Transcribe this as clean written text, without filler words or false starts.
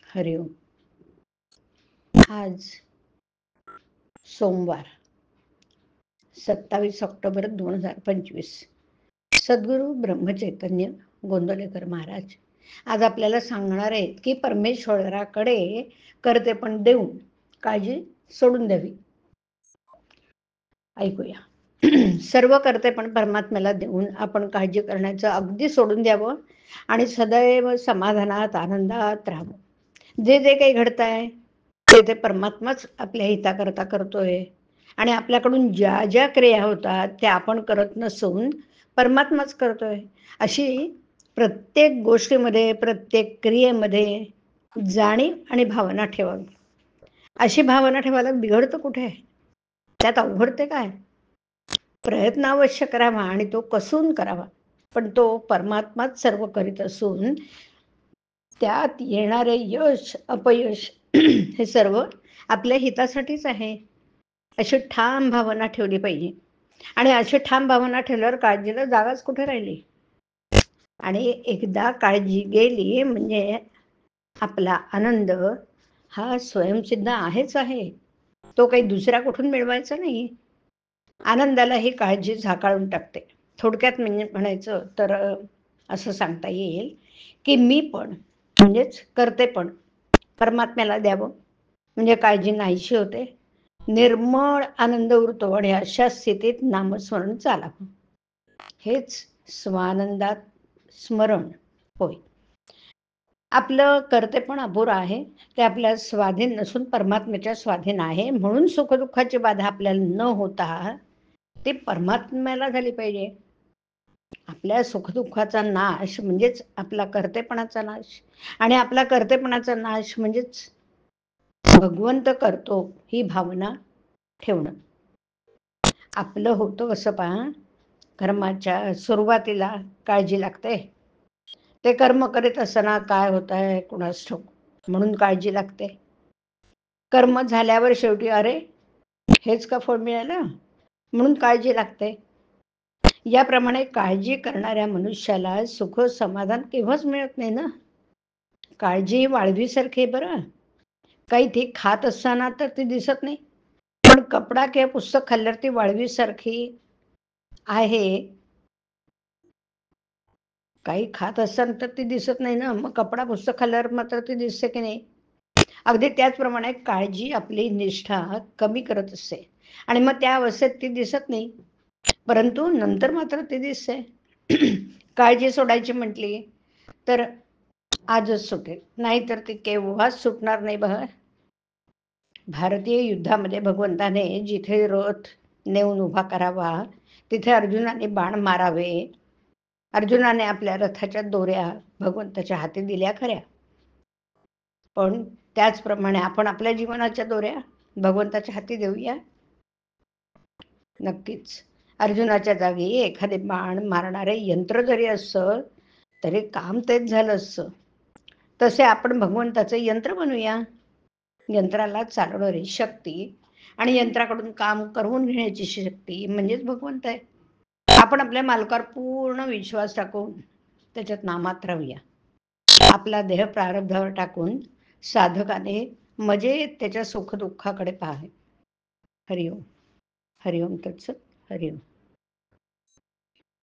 हरिओम. आज सोमवार 27 ऑक्टोबर 2025. सद्गुरू ब्रह्मचैतन्य गोंदवलेकर महाराज आज आपल्याला सांगणार आहेत की परमेश्वराकडे कर्तेपण देऊन काळजी सोडून द्यावी. ऐकूया. सर्व कर्तेपण परमात्म्याला देऊन आपण काळजी करण्याचं अगदी सोडून द्यावं आणि सदैव समाधानात आनंदात राहावं. जे जे काही घडतंय ते परमात्माच आपल्या हिताकरता करतोय आणि आपल्याकडून ज्या ज्या क्रिया होतात त्या आपण करत नसून परमात्माच करतोय अशी प्रत्येक गोष्टीमध्ये प्रत्येक क्रियेमध्ये जाणीव आणि भावना ठेवावी. अशी भावना ठेवायला बिघडतं कुठे? त्यात अवघडते काय? प्रयत्न अवश्य करावा आणि तो कसून करावा, पण तो परमात्माच सर्व करीत असून त्यात येणारे यश अपयश हे सर्व आपल्या हितासाठीच आहे अशी ठाम भावना ठेवली पाहिजे. आणि अशी ठाम भावना ठेवल्यावर काळजीला जागाच कुठे राहिली. आणि एकदा काळजी गेली म्हणजे आपला आनंद हा स्वयंसिद्ध आहेच आहे, तो काही दुसऱ्या कुठून मिळवायचा नाही. आनंदाला ही काळजी झाकाळून टाकते. थोडक्यात म्हणायचं तर असं सांगता येईल की मी पण म्हणजेच कर्तेपण परमात्म्याला द्यावं म्हणजे काळजी नाहीशी होते, निर्मळ आनंद उरतो आणि अशा स्थितीत नामस्मरण चालावं. हेच स्वानंदात स्मरण होय. आपलं कर्तेपण अपुरं आहे, ते आपल्या स्वाधीन नसून परमात्म्याच्या स्वाधीन आहे. म्हणून सुखदुःखाची बाधा आपल्याला न होता ते परमात्म्याला झाली पाहिजे. आपल्या सुखदुःखाचा नाश म्हणजेच आपला कर्तेपणाचा नाश आणि आपला कर्तेपणाचा नाश म्हणजेच भगवंत करतो ही भावना ठेवणं. आपलं होतं असं पहा, कर्माच्या सुरुवातीला काळजी लागते. ते कर्म करीत असताना काय होत आहे कुणास ठाऊक, म्हणून काळजी लागते. कर्म झाल्यावर शेवटी अरे हेच का फळ मिळालं म्हणून काळजी लागते. याप्रमाणे काळजी करणाऱ्या मनुष्याला सुख समाधान केव्हाच मिळत नाही ना. काळजी वाळवीसारखी बरं, काही ती खात असताना तर ती दिसत नाही, पण कपडा किंवा पुस्तक खाल्ल्यावर ती वाळवीसारखी आहे. काही खात असताना तर ती दिसत नाही ना, मग कपडा पुस्तक खाल्ल्यावर मात्र ती दिसते की नाही. अगदी त्याचप्रमाणे काळजी आपली निष्ठा कमी करत असते आणि मग त्या अवस्थेत ती दिसत नाही, परंतु नंतर मात्र ती दिसते. काळजी सोडायची म्हटली तर आजच सुटेल, नाहीतर ती केव्हाच सुटणार नाही बघा. भारतीय युद्धामध्ये भगवंताने जिथे रथ नेऊन उभा करावा तिथे अर्जुनाने बाण मारावे. अर्जुनाने आपल्या रथाच्या दोऱ्या भगवंताच्या हाती दिल्या खऱ्या, पण त्याचप्रमाणे आपण आपल्या जीवनाच्या दोऱ्या भगवंताच्या हाती देऊया. नक्कीच अर्जुनाच्या जागी एखादे बाण मारणारे यंत्र जरी असतं तरी काम तेच झालं असतं. तसे आपण भगवंताचे यंत्र बनूया. यंत्राला चालवणारी शक्ती आणि यंत्राकडून काम करून घेण्याची शक्ती म्हणजेच भगवंत आहे. आपण आपल्या मालकावर पूर्ण विश्वास टाकून त्याच्यात नामात राहूया. आपला देह प्रारब्धावर टाकून साधकाने मजेत त्याच्या सुखदुःखाकडे पाहावे. हरिओम. हरिओम तत्सत. हरिओम.